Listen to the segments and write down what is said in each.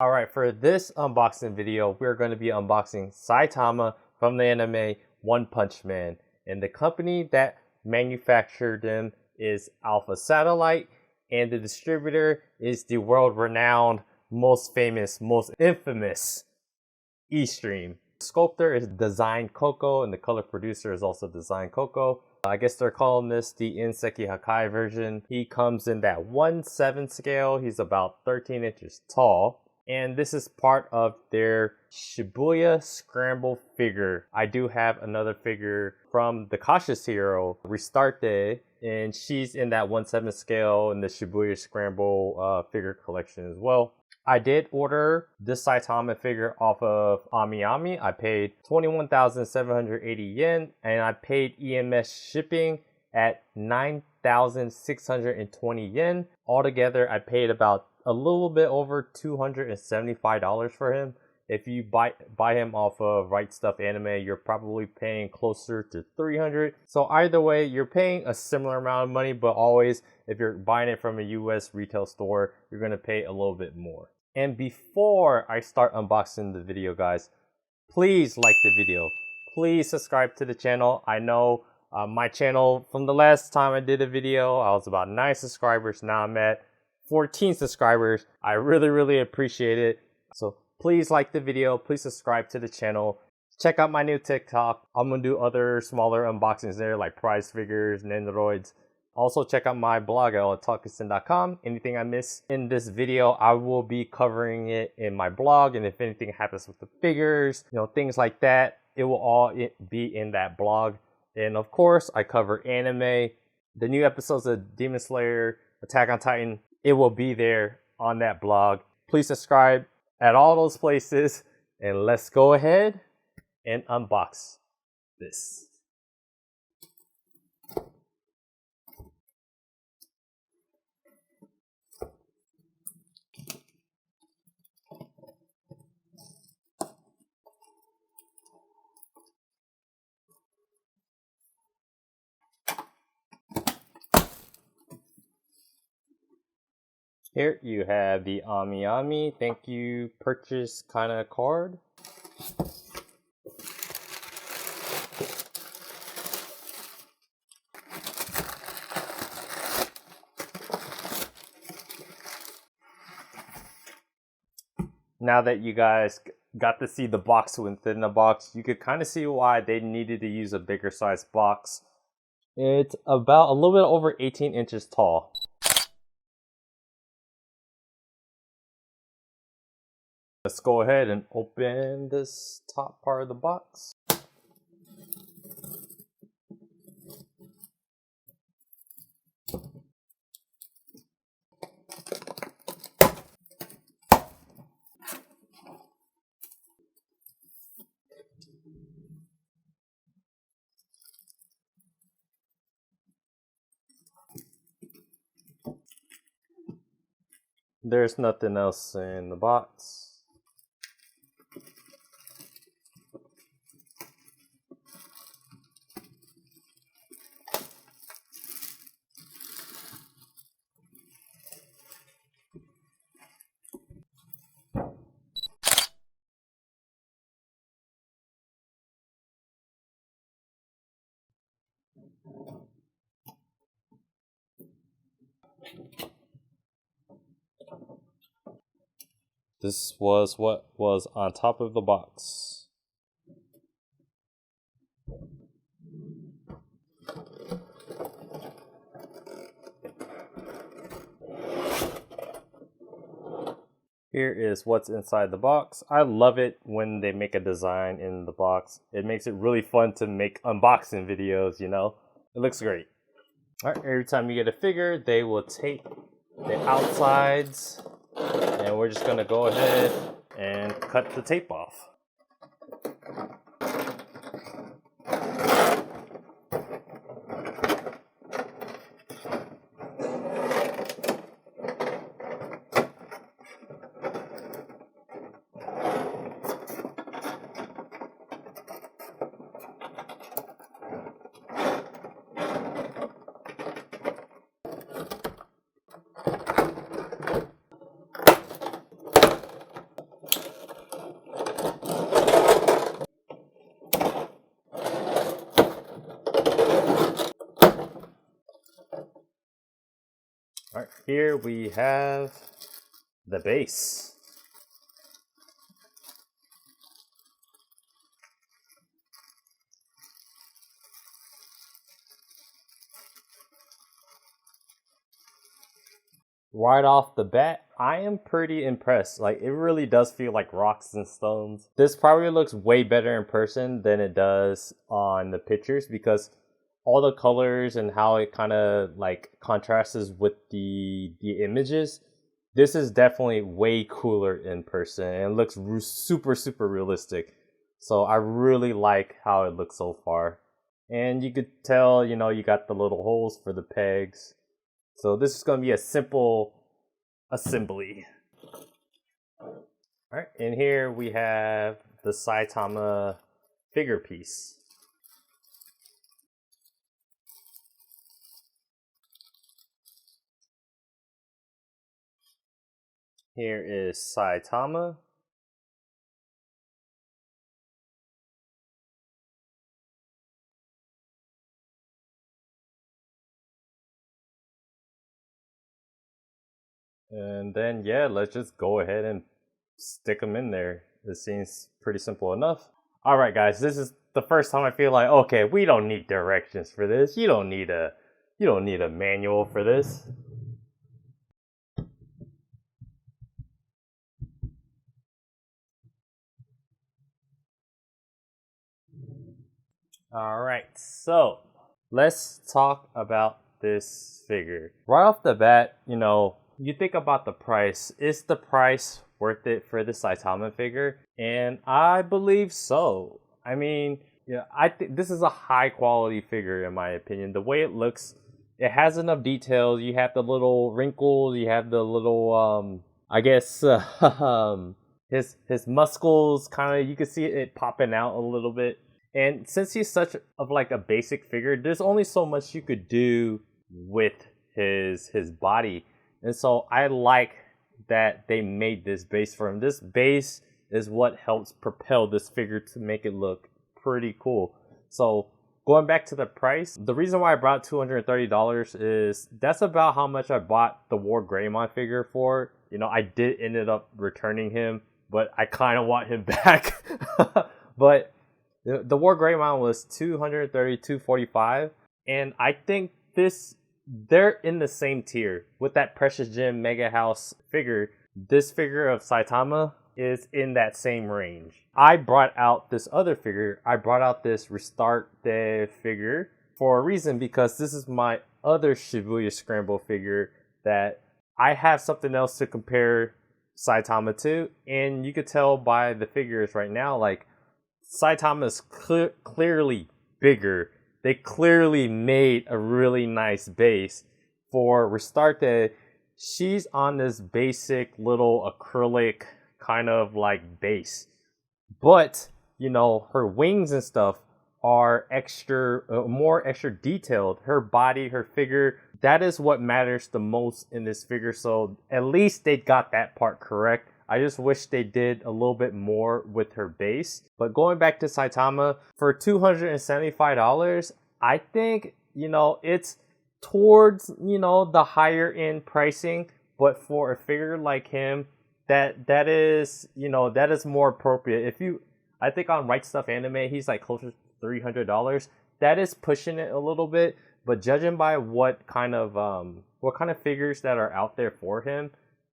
Alright, for this unboxing video, we're going to be unboxing Saitama from the anime One Punch Man. And the company that manufactured them is Alpha Satellite, and the distributor is the world-renowned, most famous, most infamous eStream. The sculptor is Design Coco, and the color producer is also Design Coco. I guess they're calling this the Inseki Hakai version. He comes in that 1/7 scale. He's about 13 inches tall. And this is part of their Shibuya Scramble figure. I do have another figure from the Cautious Hero, Restart Day, and she's in that 1/7 scale in the Shibuya Scramble figure collection as well. I did order this Saitama figure off of AmiAmi. I paid 21,780 yen, and I paid EMS shipping at 9,620 yen. Altogether, I paid about a little bit over $275 for him. If you buy him off of Right Stuff Anime, you're probably paying closer to $300. So either way, you're paying a similar amount of money, but always, if you're buying it from a US retail store, you're gonna pay a little bit more. And before I start unboxing the video, guys, please like the video. Please subscribe to the channel. I know my channel, from the last time I did a video, I was about 9 subscribers. Now I'm at 14 subscribers. I really appreciate it. So please like the video, please subscribe to the channel. Check out my new TikTok. I'm gonna do other smaller unboxings there, like prize figures, Nendoroids. Also check out my blog at otaku.com. Anything I miss in this video, I will be covering it in my blog. And if anything happens with the figures, things like that, it will all be in that blog. And of course, I cover anime, the new episodes of Demon Slayer, Attack on Titan. It will be there on that blog. Please subscribe at all those places, and let's go ahead and unbox this. Here you have the AmiAmi thank you purchase kind of card. Now that you guys got to see the box within the box, you could kind of see why they needed to use a bigger size box. It's about a little bit over 18 inches tall. Let's go ahead and open this top part of the box. There's nothing else in the box. This was what was on top of the box. Here is what's inside the box. I love it when they make a design in the box. It makes it really fun to make unboxing videos, It looks great. Alright, every time you get a figure, they will tape the outsides. And we're just gonna go ahead and cut the tape off. Alright, here we have the base. Right off the bat, I am pretty impressed. Like, it really does feel like rocks and stones. This probably looks way better in person than it does on the pictures because all the colors and how it kind of like contrasts with the images. This is definitely way cooler in person and it looks super realistic. So I really like how it looks so far. And you could tell, you know, you got the little holes for the pegs. So this is going to be a simple assembly. Alright, and here we have the Saitama figure piece. Here is Saitama. And then, yeah, let's just go ahead and stick them in there. This seems pretty simple enough. All right, guys, this is the first time I feel like, okay, we don't need directions for this. You don't need a manual for this. All right, so let's talk about this figure. Right off the bat, you know, you think about the price. Is the price worth it for the Saitama figure? And I believe so. I mean, yeah, I think this is a high quality figure in my opinion. The way it looks, it has enough details. You have the little wrinkles, you have the little I guess his muscles kind of, you can see it popping out a little bit. And since he's such of like a basic figure, there's only so much you could do with his body. And so I like that they made this base for him. This base is what helps propel this figure to make it look pretty cool. So going back to the price, the reason why I brought $230 is that's about how much I bought the War Greymon figure for. You know, I did ended up returning him, but I kind of want him back. But the War Greymon was $230, $245, and I think they're in the same tier with that Precious Gem Mega House figure. This figure of Saitama is in that same range. I brought out this other figure. I brought out this Restart Day figure for a reason, because this is my other Shibuya Scramble figure that I have something else to compare Saitama to, and you could tell by the figures right now, like Saitama is clearly bigger. They clearly made a really nice base. For Restart Day, she's on this basic little acrylic kind of like base. But, you know, her wings and stuff are more extra detailed. Her body, her figure, that is what matters the most in this figure. So at least they got that part correct. I just wish they did a little bit more with her base. But going back to Saitama, for $275, I think, you know, it's towards, you know, the higher end pricing. But for a figure like him, that is, you know, that is more appropriate. I think on Right Stuff Anime, he's like closer to $300. That is pushing it a little bit. But judging by what kind of figures that are out there for him,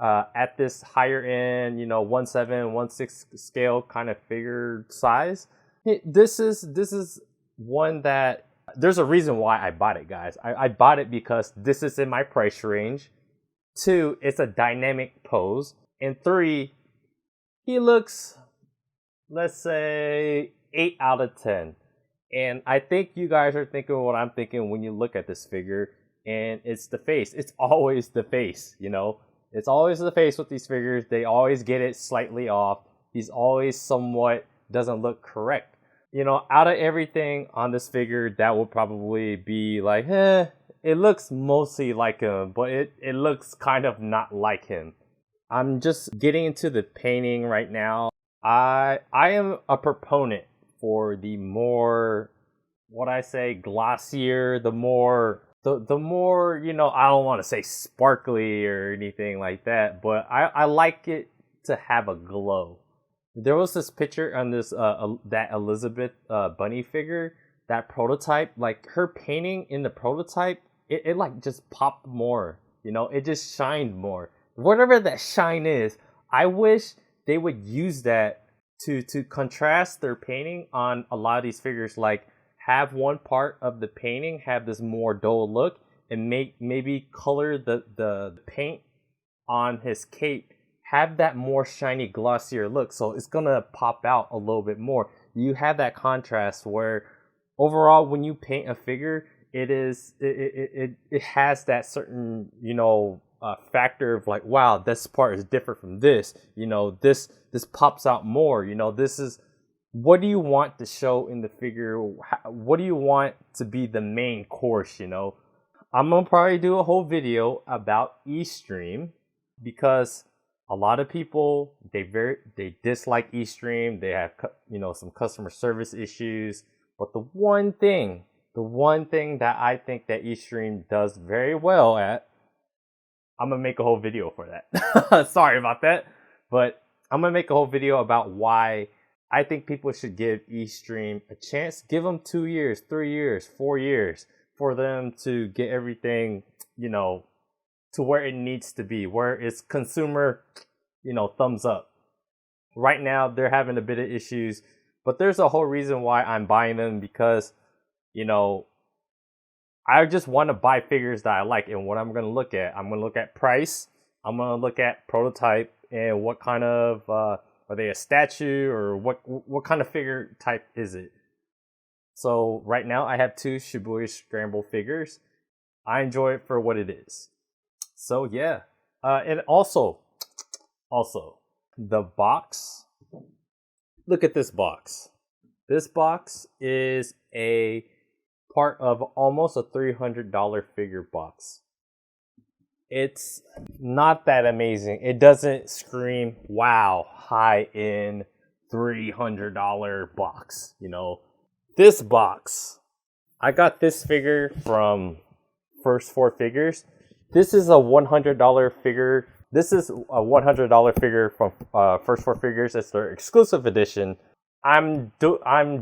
at this higher end, you know, 1/7, 1/6 scale kind of figure size, this is one that there's a reason why I bought it, guys. I bought it because this is in my price range. 2, it's a dynamic pose. And 3, he looks, let's say, 8 out of 10. And I think you guys are thinking what I'm thinking when you look at this figure. And it's the face. It's always the face, you know. It's always the face with these figures. They always get it slightly off. He's always somewhat doesn't look correct. You know, out of everything on this figure, that will probably be like, it looks mostly like him, but it looks kind of not like him. I'm just getting into the painting right now. I am a proponent for the more, what I say, glossier, the more the more, you know, I don't want to say sparkly or anything like that, but I like it to have a glow. There was this picture on this that Elizabeth bunny figure, that prototype, like her painting in the prototype, it like just popped more, you know, it just shined more. Whatever that shine is, I wish they would use that to contrast their painting on a lot of these figures. Like, have one part of the painting have this more dull look, and maybe color the paint on his cape, have that more shiny, glossier look, so it's gonna pop out a little bit more. You have that contrast where overall, when you paint a figure, it has that certain, you know, factor of like, wow, this part is different from this, you know, this pops out more, you know, this is, what do you want to show in the figure? What do you want to be the main course, you know? I'm gonna probably do a whole video about eStream, because a lot of people, they dislike eStream. They have, you know, some customer service issues. But the one thing that I think that eStream does very well at, I'm gonna make a whole video for that. Sorry about that, but I'm gonna make a whole video about why I think people should give eStream a chance. Give them 2 years, 3 years, 4 years for them to get everything, you know, to where it needs to be, where it's consumer, you know, thumbs up. Right now, they're having a bit of issues, but there's a whole reason why I'm buying them, because, you know, I just want to buy figures that I like. And what I'm going to look at, I'm going to look at price, I'm going to look at prototype, and what kind of, are they a statue, or what kind of figure type is it? So right now I have 2 Shibuya Scramble figures. I enjoy it for what it is. So yeah, and also the box. Look at this box. This box is a part of almost a $300 figure box. It's not that amazing. It doesn't scream, wow, high-end $300 box, you know. This box, I got this figure from First 4 Figures. This is a $100 figure. This is a $100 figure from First 4 Figures. It's their exclusive edition. I'm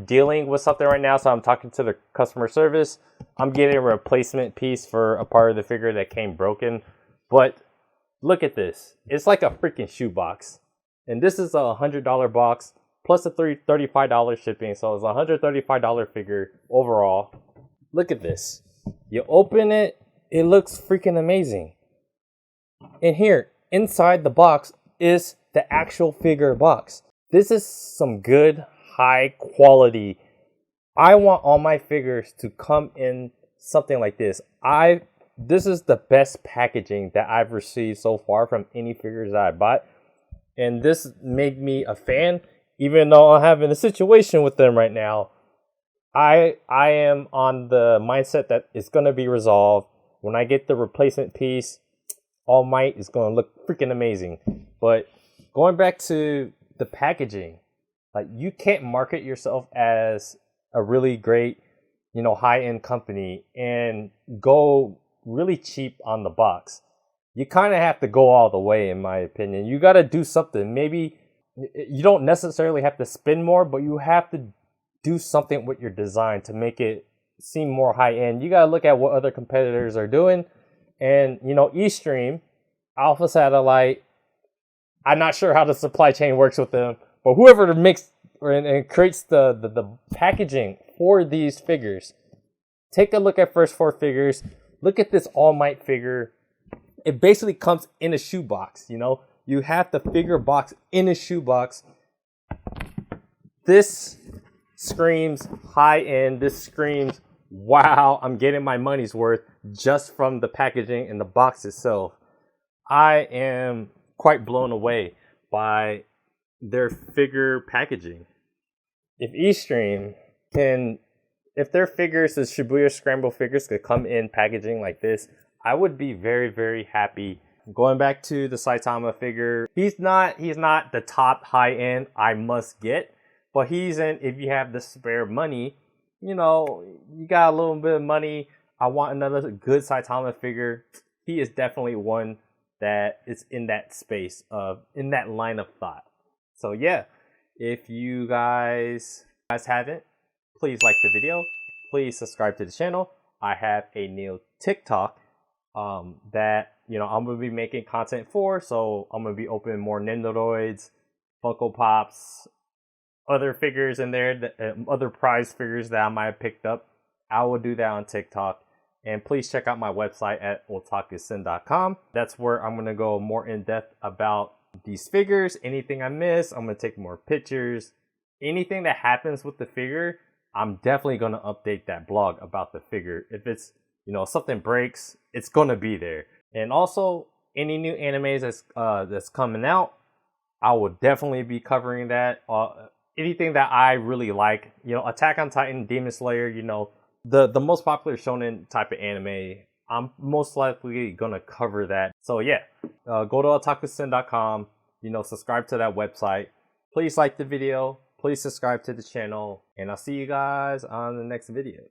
dealing with something right now, so I'm talking to the customer service. I'm getting a replacement piece for a part of the figure that came broken. But look at this. It's like a freaking shoebox. And this is a $100 box plus a $35 shipping. So it's a $135 figure overall. Look at this. You open it, it looks freaking amazing. And here, inside the box is the actual figure box. This is some good, high quality. I want all my figures to come in something like this. This is the best packaging that I've received so far from any figures that I bought. And this made me a fan, even though I'm having a situation with them right now. I am on the mindset that it's going to be resolved. When I get the replacement piece, All Might is going to look freaking amazing. But going back to the packaging, like, you can't market yourself as a really great, you know, high-end company and go really cheap on the box. You kind of have to go all the way, in my opinion. You got to do something. Maybe you don't necessarily have to spend more, but you have to do something with your design to make it seem more high-end. You got to look at what other competitors are doing. And, you know, eStream, Alpha Satellite, I'm not sure how the supply chain works with them, but whoever makes and creates the packaging for these figures, take a look at First 4 Figures. Look at this All Might figure. It basically comes in a shoebox, you know. You have the figure box in a shoebox. This screams high-end. This screams, wow, I'm getting my money's worth just from the packaging and the box itself. I am quite blown away by their figure packaging. If eStream can, if their figures, the Shibuya Scramble figures, could come in packaging like this, I would be very, very happy. Going back to the Saitama figure, he's not the top high end I must get, but he's in, if you have the spare money, you know, you got a little bit of money, I want another good Saitama figure, he is definitely one that is in that space of, in that line of thought. So yeah, if you guys haven't, please like the video, please subscribe to the channel. I have a new TikTok that, you know, I'm gonna be making content for, so I'm gonna be opening more Nendoroids, Funko Pops, other figures in there, other prize figures that I might have picked up. I will do that on TikTok. And please check out my website at otakusin.com. That's where I'm gonna go more in depth about these figures. Anything I miss, I'm gonna take more pictures. Anything that happens with the figure, I'm definitely gonna update that blog about the figure. If it's, you know, something breaks, it's gonna be there. And also, any new animes that's coming out, I will definitely be covering that. Anything that I really like, you know, Attack on Titan, Demon Slayer, you know, the most popular shonen type of anime, I'm most likely gonna cover that. So yeah, go to otakusin.com, you know, subscribe to that website. Please like the video, please subscribe to the channel, and I'll see you guys on the next video.